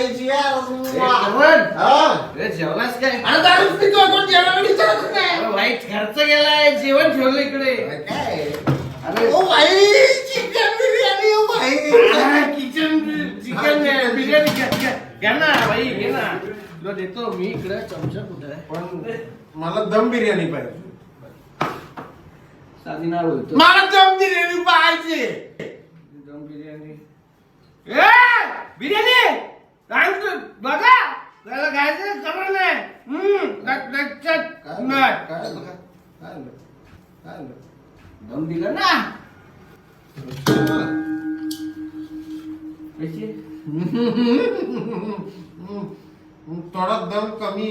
पाहिजे यार. जेवणाच काय अरे दारूच पितो आपण जेवणाला विचारत नाही. वाईट खर्च गेलाय जेवण ठेवलं इकडे काय अरे ओ भाई चिकन बिर्याणी ओ भाई. चिकन बिर्याणी घ्या ना भाई घे ना तुला देतो मी इकडे चमचा कुठे आहे पण मला दम बिर्याणी पाहिजे. साधी नाव बोलतो मला दम बिर्याणी पाहिजे. दम बिर्याणी बिर्याणी सांगतो बघा त्याला खायचं खबर नाही दम दिला ना कशी थोडा दम कमी.